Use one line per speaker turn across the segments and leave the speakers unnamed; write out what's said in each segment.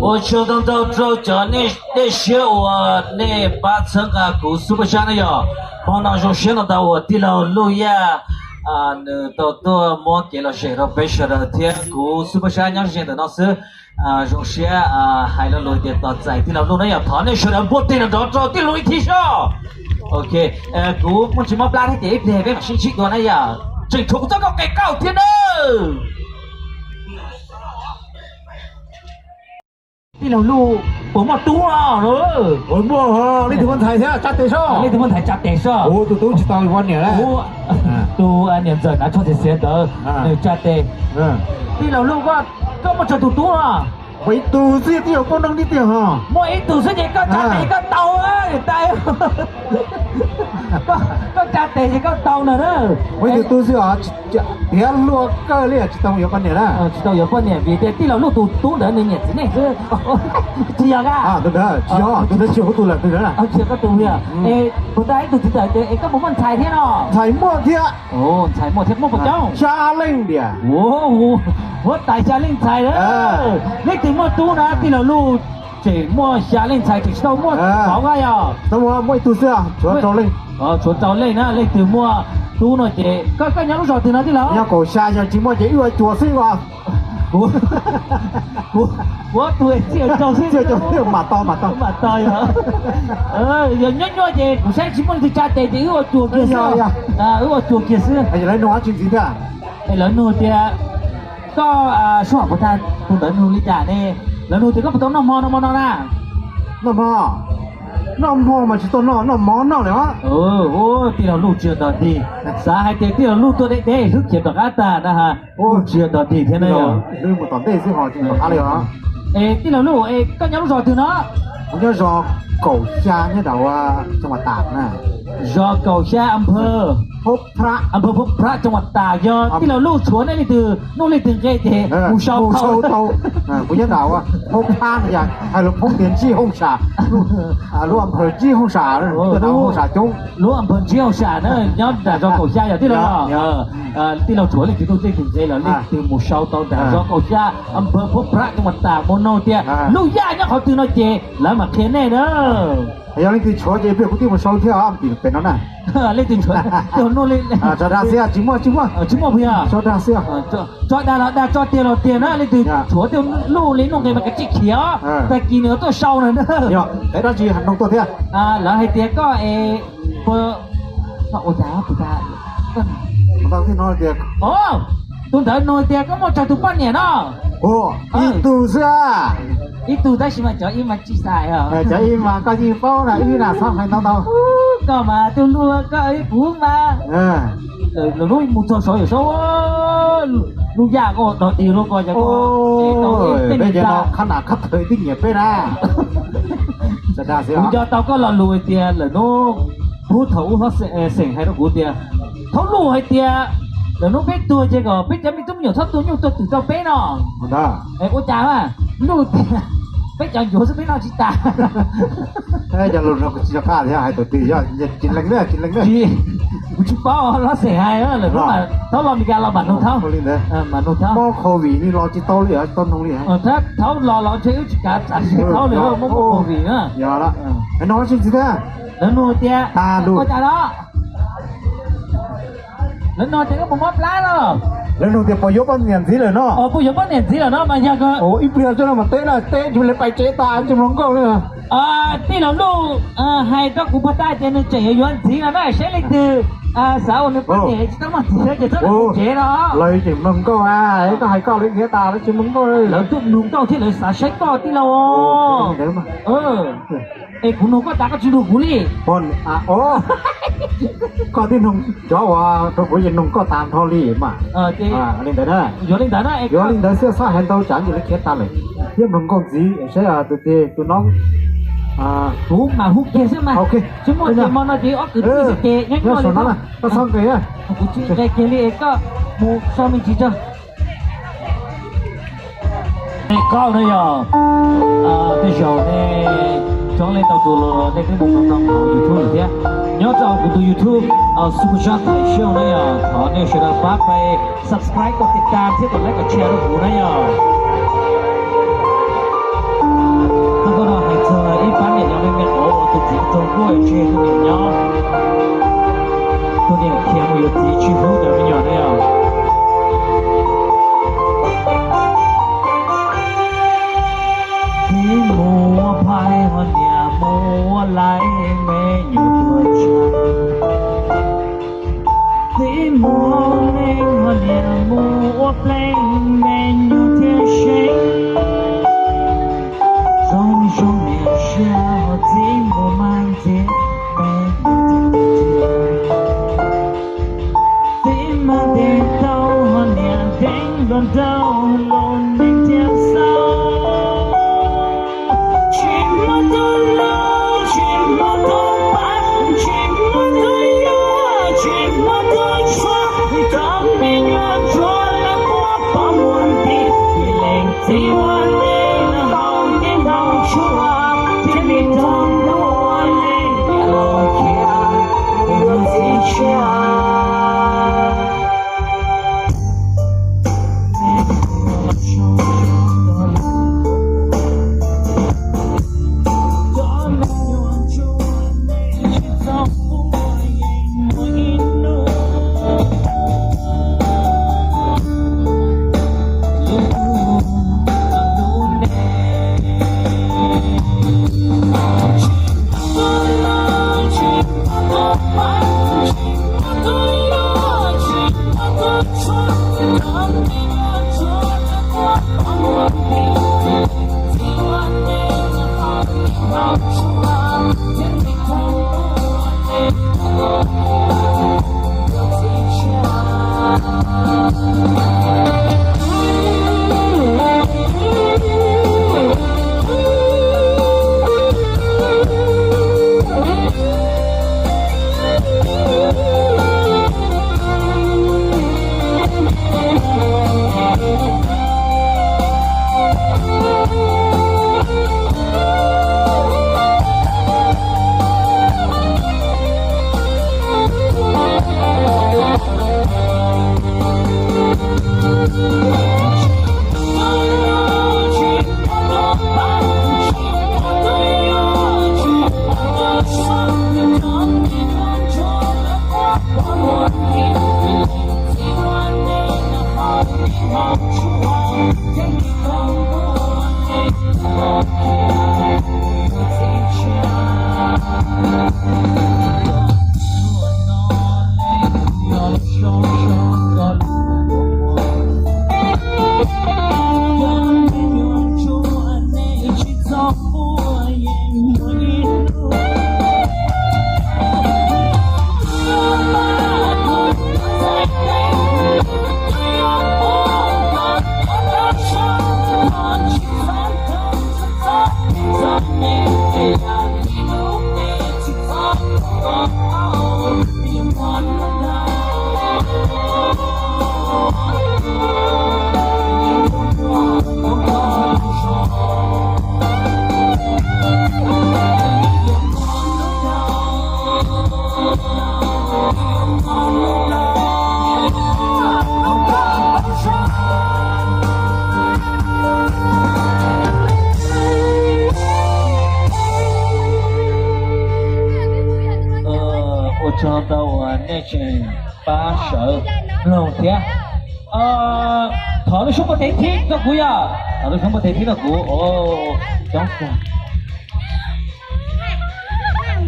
我秋冬到周叫那些我那八成啊股是不像那样，帮那种学到我地了路呀那到多么给了谁了白学的天股是不像样现在那是种些还了路的到在地了路那样，他那学的不对了到地路一提上。OK，股目前么不拉的点点别信息多那样，最ถูกต้องก็ไก่เก้าเทียนเนอที่เราลูกผมมาตัวเนอะ
ผมบอกนี่ถึงคนไทยใช่จัดเตช่อ
นี่ถึงคนไทยจัดเตช่อ
โอ้ตู้จิตตองวันเนี่ยแหละ
ตัวเนี่ยเจอนะชอบเสียเด้อจัดเตที่เราลูกก็มาจะตัว
ไปตู้เสียที่อยู่ก็นั่งนิดเดียวฮะ
มวยตู้เสียก็จัดเตก็เตาตายก็จัดเตก็เตาเนอะ
ไปตู้เสียเดี๋ยวลูกก็เรียกจิตตองอยู่วันเนี่ยแหละ
จิตตองอยู่วันเนี่ยวีเดที่เราลูกตู้เดินเนี่ยนี่คือเจียก้า
ตัวเด้อเจียตัวเด้อเจียก็ตัวละตัวละ
เจียก็ตัวเนี่ยคนได้ตู้จิตเตก็ผมมันไทยเท่เนาะ
ไทยมั่วเที่ย
โอ้ไทยมั่วเที่ยมั่วประเจ้า
ชาเล่งเดีย
โอ้โหว่าไต่ชาเล่งไทยเลยนี่ถึงมั่วตู้นะที่เราลูก这莫下令才知道莫好个呀，
那么莫都是全招令，
全招令呢，你对莫都那些，个人都说对那的了。
要搞下下寂寞节又要做事个，
我对这招事
这马刀
呀，人家说的不是寂寞的家的，又要做件事又要做件事。
哎，来弄下经济的，
来弄的，ก็ช่วงพุทธะตุนนูลิจาเนี่ยแล้วนูติก็ต้องน้ำมอนะ
น้ำมอมาจิตโน้ำมอน้ำเลยวะ
โอ้ที่เราลูกเชื่อตอนดีสาเหตุที่เราลูกตัวเด็กๆลูกเชื่อตอนกันตานะฮะเชื่อตอนดีเท่านั้นเหรอ
ลืมหมดตอนเด็กสิหอจริงอะไรวะ
ที่เราลูกก็ยังรู้สอนถึงเนาะ
ผมจะรอเก่าชาเนี่ยแต่ว่าจังหวัดตากนะ
รอเก่าชาอำเภอ
พบพระ
จังหวัดตากยอที่เราลูกชวนนี่คือนู่นเลยถึงเกตมูเช่า
เตาผมจะด่าว่าพบพระอย่างไอ้ลูกพบเดียนจี้ห้องฉาลูกอำเภอจี้ห้องฉาลูกห้องฉาจง
ลูกอำเภอจี้ห้องฉาเนี่ยย้อนแต่รอเก่าชาอย่างที่เราที่เราชวนนี่คือต้องถึงเกตแล้วนี่คือมูเช่าเตาแต่รอเก่าชาอำเภอพบพระจังหวัดตากโมโนเตียลูกย่าเนี่ยเขาตื่นนอนเจแล้วมาเคนเน่เด้อ
ยังนี่คือชัวร์เจ๊เพื่อนกูที่มาเช่าเที่ยวอ้ำเป็นนั่นน่ะ
เล่นติงชัวร์เดี๋ยวนู่นเล่น
จอดาเซียจิมัว
เพื่อ
จอดาเซีย
จอดาแล้วจอดเตียนะเล่นติงชัวร์เดี๋ยวลู่เล่นนู่นไงมันก็จิกเขียวแต่กินเนื้อตัวเช่าเลยเด้อ
เดี๋ยวไอ้เราจีหันตรงตัวเที่ย
แล้วให้เตียก็เปิดโอ้จ้าปุ๊จ้า
ตอนที่นอนเตีย
โอ้ตุ้งแต่นอนเตียก็มาจากทุกบ้านเนี่ยเนาะ
โอ้อีตูเสีย
itu dah cuma jauh iman cisai ya.
Jauh iman kau jimbau nak ini nak sampai tahu.
Kau mah dulu kau ibu mah. Lu muncul soal lu ya kau dah di lu kau jago.
Bây giờ nó khán giả khắp thời tinh nghiệp bên à. Sẽ ra sẽ.
Bây giờ tao có là lùi tiền là nó phú thấu nó sẽ sành hay nó phú tiền. Thấu lùi hay tiền. Là nó biết tôi chứ có biết chấm biết tấm nhiều thấp tôi nhiều tôi tự tao bé nó.
Đó.
Cô chào à. Lùi tiền. Biết chọn dù sẽ biết nó chỉ ta.
Thế giờ luôn nó chỉ cho pha thì hai tuổi tùy cho chín lần nữa.
Gì? Chú bao nó sẽ hay á là lúc mà thấu lo mình ra lo bản nông thấu. Bản nông thấu.
Mô khẩu vị ni lo chỉ tao liền tôn nông liền.
Thế thấu lo chứ chỉ cả thấu liền không có khẩu vị nữa.
Dạ đó. Anh nói chuyện gì thế?
Nó nuôi tia.
Ta luôn.
Cô chào đó. Lên nói tiếng có một món lá đó.
Lên đầu tiên phải giúp anh niệm gì rồi nó.
Phải giúp anh niệm gì rồi nó mà giờ cơ.
Ít bữa cho nó mà té chúng lấy bài chế ta chúng nó câu nữa.
Tí nào lúc hay các cụ bắt tay cho nên chạy ở gì là nó sẽ lên từ sao nó bắt nhẹ chứ mà sẽ chỉ rất là chế đó.
Lời chỉ mừng câu ấy có hay câu đến phía ta nó chỉ mừng câu đây.
Lời tụi mừng câu thì lời xả sách to tí nào.
Đấy mà.
Cũng nó có ta có chịu đủ cú đi.
Còn có tin không choว่าtôi bây giờ nông có tạm thôi đi mà lên đấy đó lên đấy sẽ sao hành đâu chẳng gì lấy khét ta này tiếp nông có gì sẽ từ từ nó
hút mà hút kia chứ mà
ok
chứ mà thì mà nó chỉ ở cứ đi kệ nhắc
nó xong nó là nó xong cái á
cái này có một sao mình chỉ cho cao đây à bây giờ này cho lên tàu tù đây cái bộ phận nào YouTube thế nhớ cho của YouTube Super Chat Thai Show này à họ nên sẽ là bắt phải subscribe กดติดตามที่กดไลค์กดแชร์ด้วยหูนะ我找到我那件把手漏天，逃的什么得听的鼓呀？逃的什么得听的鼓？哦，讲过。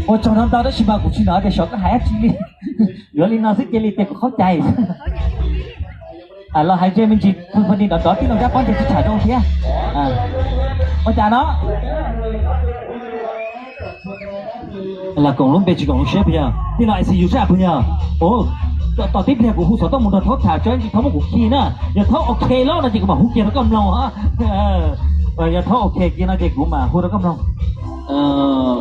我早上到的是把鼓去拿的，小个孩子哩，原来那是这里的เข้าใจเราหายใจมันจิตคนนี้ต่อที่เราจะป้อนจะถ่ายตรงเที่ยอาจารย์เนาะlà cùng lúc bây giờ cùng sếp bây giờ thì lại sử dụng ra bây giờ ồต่อที่เพลงกูหูสอต้องมึงโดนทดถ่ายจนที่เขาบอกกูขี้น่ะอย่าท้อโอเคแล้วนะจีกูมาหูเกียร์แล้วก็มองฮะอย่าท้อโอเคกินนะจีกูมาหูแล้วก็มอง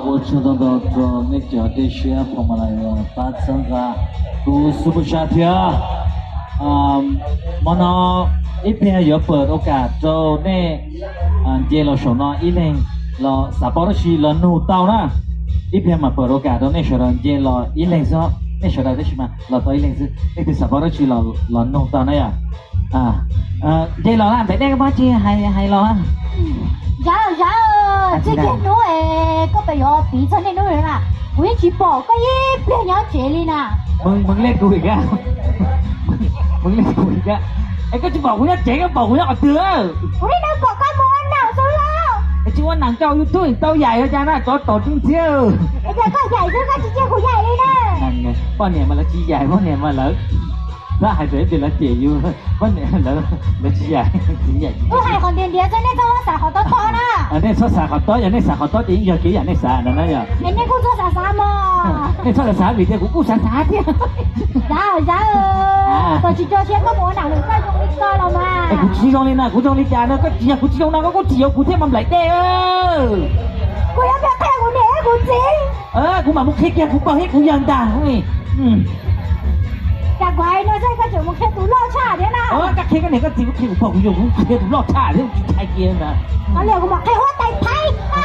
我知道到这那家的学跑马来了把整个กูสุภาพเถอะมันอีเพียอย่าเปิดโอกาสโจเนี่ยเจเราสอนอีเลงเราสาบานชีเราหนูเต้านะอีเพียมาเปิดโอกาสตรงนี้สอนเจเราอีเลงซะนี่สอนได้ใช่ไหมเราตัวอีเลงซะนี่คือสาบานชีเราหนูเต้านะเจเราละไปได้ก็บ้าเจให้เรา
然而，这件奴个被我逼成的奴人啦，我一去报个一变要这里呢。
มึงเล่นกูอีกแล้วมึงเล่นกูอีกแล้วไอ้ก็จะบอกกูจะเจ๊ก็บอกกูจะเอาเตือ
我的那报个么脑子了？
ไอ้ชื่อว่าหนังเจ้าอยู่ตุ้ยเต้าใหญ่อาจารย์นะจอต่อจิ้งเที่ยว
ไอ้这个ใหญ่这个直接กูใหญ่เลยนะ。
นั่นไงป้าเนี่ยมาแล้วจีใหญ่ป้าเนี่ยมาแล้วถ้าหายใจเดี๋ยวละเจ๋อยู่ป้าเนี่ยแล้วจีใหญ่จีใหญ่
我还好点点，真的在我啥好多多呢。
อันนี้ชอบสาขอต้อยอันนี้สาขอต้อยจริงอย่างกี่อย่างนี้สานั่นนะอย่าง
哎，你给我做啥啥嘛？
นี่ชอบสาบีเดียวกูสาสาเดียว
到去这些个我哪能再用力高了嘛？
ไอ้กูชี้ตรงนี้นะกูตรงนี้จานนะก็จีกูชี้ตรงนั้นก็กูจีกูเที่ยวมันไหลเด้
我要不要看我脸？我真。
กูมามุกเคียกูบอกให้กูยังด่าเฮ้ย
กะไว้เนาะใช่ก็จะมุกเคียตูล่อชาเดี๋ยวนะ
ก็เคียกันเนี่ยก็จีกูเคียกูบอกกูอยู่กูเคียกูล่อชาเรื่องจีไทยเกียร์นะ
เขาเรียกกูบอกเคียหัวไตไทย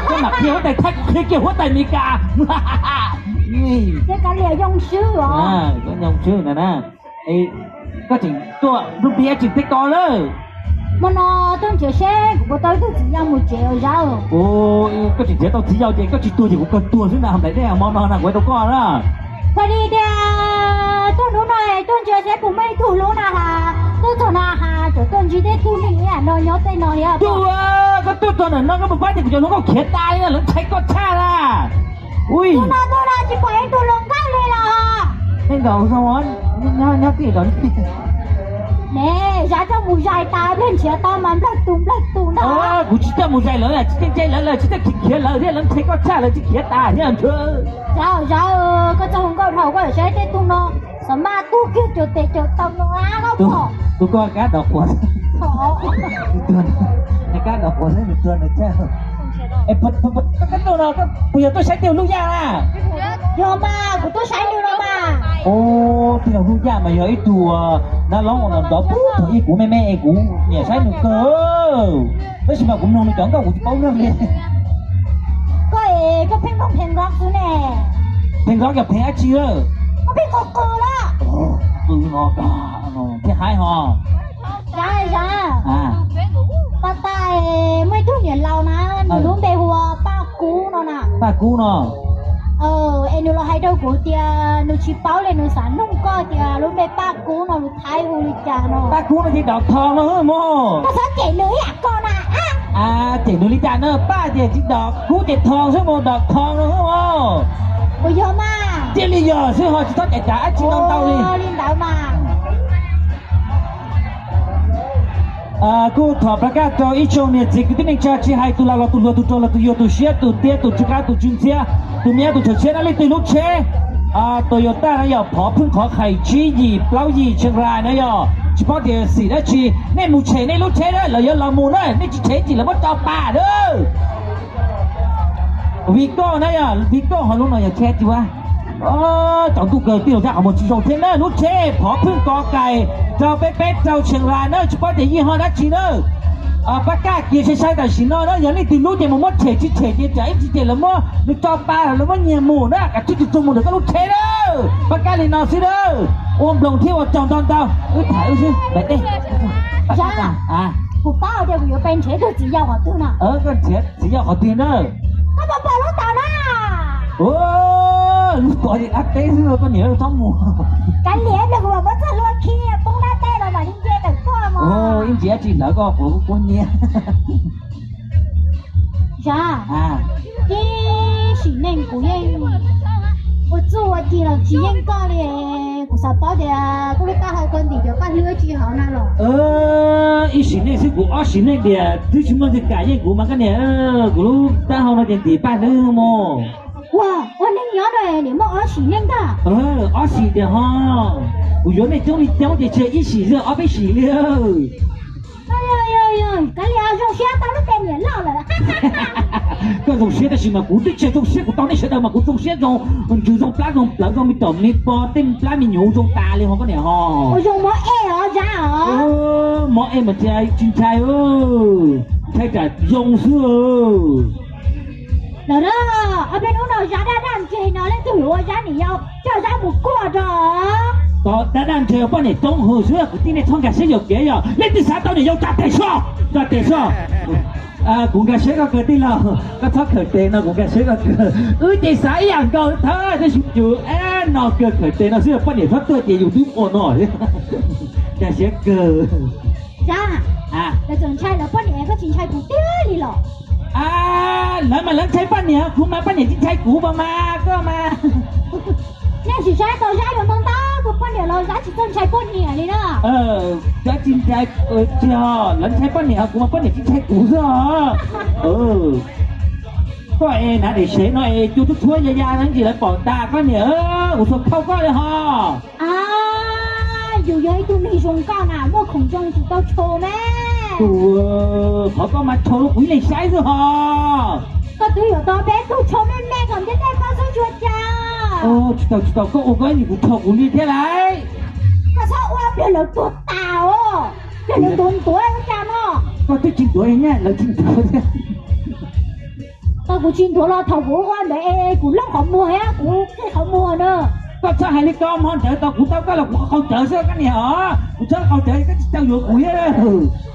ก็หนักเคียหัวไตไทยกูเคียเกี่ยวหัวไตมีกานี่
这个เรียกยงชื่ออ๋อ
ก็ยงชื่อนะไอ้ก็จริงตัวรูปเบียจริงไปก่อนเลย
มันต้องเจอเช่กูตัวตัวจียังไม่เจอแล้ว
โอ้ก็จริงเจ้าตัวจีเอาเจก็จริงตัวจริงกูเกินตัวซึ่งน่ะทำไรได้มองนอนหนักไว้ตัวก่อนละ
พอดีเดียวต้นรู้หน่อยต้นเจอเช่กูไม่ถูกรู้นะฮะต้นถนะฮะจะต้นจีได้ถูกนี่อ่ะนอนยอดได้นอนยอด
ตัวก็ตัวนั้นก็มาบ้านเด็กจะลงก็เขียนตายนะหรือใช้ก็ช่าละอุ้ย
ตัวน่ะจีปล่อยให้ตัวลงกันเลยล่ะ
นี่ดอกสวรรค์นี่ตีดอก
เนี่ยจะจะมูใจตายเล่นเชียตามันปลักตุ่มนะ
กูจะมูใจเลยจะใจเลยจะเขียนเลยเนี่ยหลังใช้ก็ช่าเลยจะเขียนตายเนี่ยเธอ
ก็จะหงก็เท่าก็ใช้ได้ตุ่มเนาะสมาตู้คิดจุดเตะจุดตำน้าเขาบอก
ตู้ก็แก๊สดอกหัวตัวไอ้แก๊สดอกหัวนี่เป็นตัวนึงใช่ไอ้ปุ๊บก็ตัวเราก็ปุยตัวใช้เดียวลูกยาล่ะ
โยมากูตัวใช้ดูแล้วมา
โอ้ที่เราลูกยามาเยอะไอ้ตัวน่าร้องของเราดอกปุ๊บไอ้กูแม่ไอ้กูเนี่ยใช้หนึ่งเกอแล้วใช่ไหมกูนอนในจังก็กูจะเป้าเรื่องเลย
ก็เพลงร้องซูเน่
เพลงร้องกับเพลงอาชีพ
ก็เพลงกูละ
กูนอนเพลงหายหอ
ใช่ป้าตายไม่ทุกอย่างเรานะหนูรู้เบหัวป้ากูเนาะนะ
ป้ากูเนาะ
เอ็นเราให้ดูกูเดียหนูชิเป้าเลยหนูสารนุ่งก็เดียรู้เบป้ากูเนาะหนูไทยหูลิจาเนาะ
ป้ากูมันที่ดอกทองเนาะโม่
ก็สังเกตเลยอ่ะก่อนนะ
เจ๋งดูลิจาเนาะป้าเจ๋งที่ดอกกูเจ๋งทองใช่โม่ดอกทองเนาะโม่
กูเยอะมาก
เจ๋งเลยเยอะใช่ไหมจะต้องจ่ายชิ้นน้องเต้าเลย
ลิ้นดาวมา
กูถอดประกาศตัวอีชงเนี่ยจิกที่นี่จะชี้ให้ตุลาตุโยตุเชียตุเตี้ยตุจุกาตุจุนเชียตุเมียตุเชียนั่นเลยตุลุกเชโตโยต้านะยอพอพึ่งขอไข่ชี้หยีเปล่าหยีเชียงรายนะยอเฉพาะเดี๋ยวสีนะชีเนี่ยมูเชเนี่ยลุกเชเนี่ยเราเยอะเรามูเนี่ยนี่จีเชจีแล้วว่าจอป่าเด้อ vì có này à vì có họ lúc nào giờ chết chứ à chẳng tu cờ tiêu ra ở một chỉ số thế nữa nút chết phó phương có cày cho bé bé cho trường lại nữa chỉ có thể gì họ đã chỉ nữa bác cả kia sẽ sai tại xin nó giờ này từ lúc thì một mất trẻ chỉ chạy chỉ là mua được cho ba là mất nhiều mù đó cả chút chung một được có lúc chết đó bác cả liền nào xí đó ôm đồng thiêu ở trong tao thải chứ đấy đi à
của bao giờ có bên chế tôi chỉ giao họ tiền nào
con chết chỉ giao họ tiền đó
nó bảo bảo lúc tao
ô lúc tuổi thì ác tế rồi con nhớ trong mùa
cái liếc được mà mất ra luôn kia bông đá tê rồi mà đi chơi được qua mà
ô em chị chỉ nở của con nhé
dạ
à
cái chỉ nên của em我做我记了体验过嘞，我啥包的啊？我们刚好跟你就把乐趣好那了。
一时呢是股，二时呢的，最起码是改业股嘛，个呢，股路单好那点底半的么？
哇，我那娘的，你们二十年的？
二十的哈，我原来中里讲的这一时热，二百时了。
哎呦，咱俩肉先到了半年老了，哈哈哈。
各种学的是嘛，古对这种学古当那学的嘛，古种学种，就种ปลา种米豆米包丁ปลา米牛种大嘞，我个呢哈。
我用毛爱哦，咋哦？
毛爱嘛在青菜哦，菜在用是哦。
老了，阿边弄到啥的蛋鸡，拿来对我家你要叫啥不过着？có
đã đang chờ bọn này trong hồ sơ của tin này trong cả sẽ được kế rồi lên từ sáng tao để yêu trả tiền sao cũng cả sẽ có cơ tin là có thoát khởi tiền nó cũng cả sẽ có cơ thì sángอย่างcầu thôi thì chịu nó cơ khởi tiền nó sẽ bọn này thoát tôi thì dùng tiếng ồn nổi cả sẽ cơ
dạ là chồng trai là bọn này có chính trai cũng tiếc đi rồi
lấy mà lấy trai bọn này cũng mà bọn này chính trai cũ mà cơ mà
nên chỉ trai tao trai được không ta bọn này là giá trị chân trai bọn này đi nữa
giá trị trai chưa lấy trai bọn này cũng mà bọn này chính trai cũ rồi có em nãy để chế nói chú thúc thua gia nó gì lại bỏ ta có nhớ ủa sao không có đấy hả
dù vậy tôi đi dùng cao nào mua khủng trong thì tao trồ mẹ
họ có mặt trồ quý này sai rồi hả
có tôi hiểu tao bé tôi trồ mẹ còn đến đây bao giờ chuột cha
tao có ôm cái gì cũng trồ quý như thế này
sao ôm được là tuột tao được là tuột tuổi của cha nó
có tới 9 tuổi nhá là 9 tuổi
tao cũng 9 tuổi lo thầu của con để cũng lóc họ mua á cũng cái họ mua nữa
có sao hay đi con không chở tao cũng tao có là không chở sao cái này hả cũng chở không chở cái tao vừa quỷ á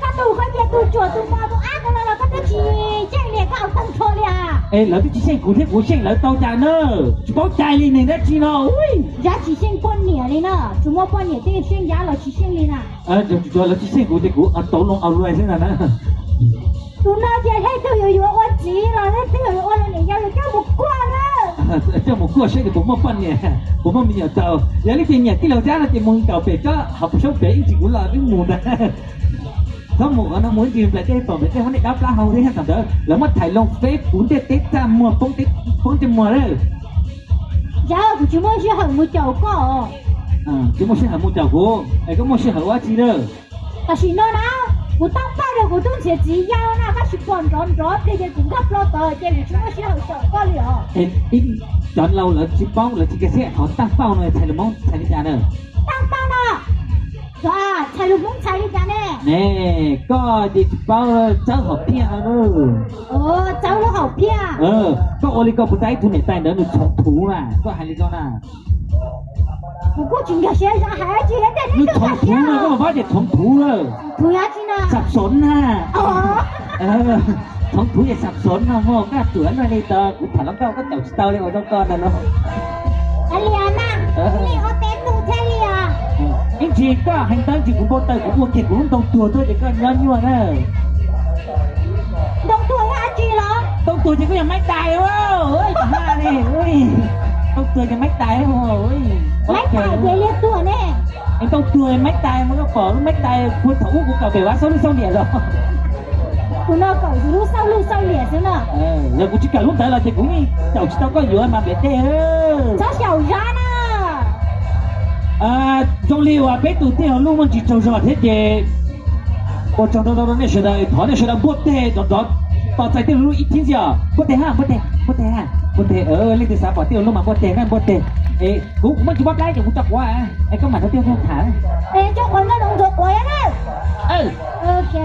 các tụi có việc tụi chuột tụi mà tụi ác nó là có cái gì chạy liền các ông tăng thôi à
ê lỡ cái xe cụ thế của xe lỡ tao trả nữa có chạy đi này đó chi nó
giá chỉ xe con nhẹ đi nữa chúng mua con nhẹ thì xe giá là chỉ xe đi nè
rồi lỡ cái xe cụ thế của tổ lông ao luôn thế nào đó
tụi nó giờ thấy tụi vừa ôn chỉ rồi thấy tụi ôn này giao được cho một quan á
cho một cô sẽ được cũng một phần nhỉ cũng một mình tàu giờ cái tiền nhỉ cái đầu ra là tiền muốn cầu về cho học số về chỉ cũng là cái mùa này có một nó muốn gì lại cái phần cái vấn đề đáp lá hầu đấy thằng đó là mất thải long phép cũng tết ra mùa phong trên mùa đấy
dạ của chúng mới sẽ hưởng một chậu có
chúng mới sẽ hưởng một chậu cô có một sẽ hưởng quá chi đâu
ta xin nó nào của tao bao giờ của tôi sẽ chỉ giao na các sự còn rõ thì cũng gấp lo tờ cho nên chúng mới sẽ hưởng chậu có liền
ít chọn lâu là chỉ bao là chỉ cái xe họ tăng bao này thầy là món thầy đi nhà nữa
tăng bao nào dạ thầy lúc muốn thầy đi nhà
nè có gì bao cháu học pia nữa
cháu nó học pia
có oli có bút tay thu này tay nữa được chọn thú mà có hai lý do nào
我过去要先让孩子来带你
宠图嘛ก็มาว่าเด็ก宠图เลย
图呀จีน่ะ
สับสนนะ宠图อย่าสับสนนะโง่ก็เตือนมาในตากูถามแล้วก็เต่าเต่าเลยว่าต้องก่อนนะเนาะ
อะไรนะนี่เอาเต็มตูแค่เลีย
จริงๆก็ให้ตั้งจิตกูบอกเต่ากูบอกเก็บกูต้องตัวด้วยเด็กก็ย้อนยั่วนะ
ต้องตัวyaจีเหรอ
ต้องตัวจริงก็ยังไม่ตายเว้ยเฮ้ยฮ่านี่เฮ้ยต้องตัวยังไม่ตายโว้ย
ไม่ตายเดี๋ยวเรียกตัวแน่
ไอ้ต้องตัวไม่ตายมันก็ปล่อยไม่ตายคุณthủ của cậu về quá số địa rồi
của nó cậu lúc sau địa thế nào
giờ cũng chỉ cần lúc đấy là thì cũng cậu chỉ tao có vừa mà bé tê
cháu xẻo ra
nè trong liều bé tụi tê luôn mà chỉ trâu rồi thế thì còn trong đó này sẽ là thỏ này sẽ là bút tê đó
ต่อใจเตี้ยรู้อีกทีเดียวบ่เตะห้าบ่เตะเล่นที่สามบ่เตี้ยรู้มาบ่เตะนั่นบ่เตะกูมันจะว่าได้จะกูจักว่าไอ้ก็หมายถึงเตี้ยแค่ฐาน
哎，就还个龙族国呀呢。
เออ
OK。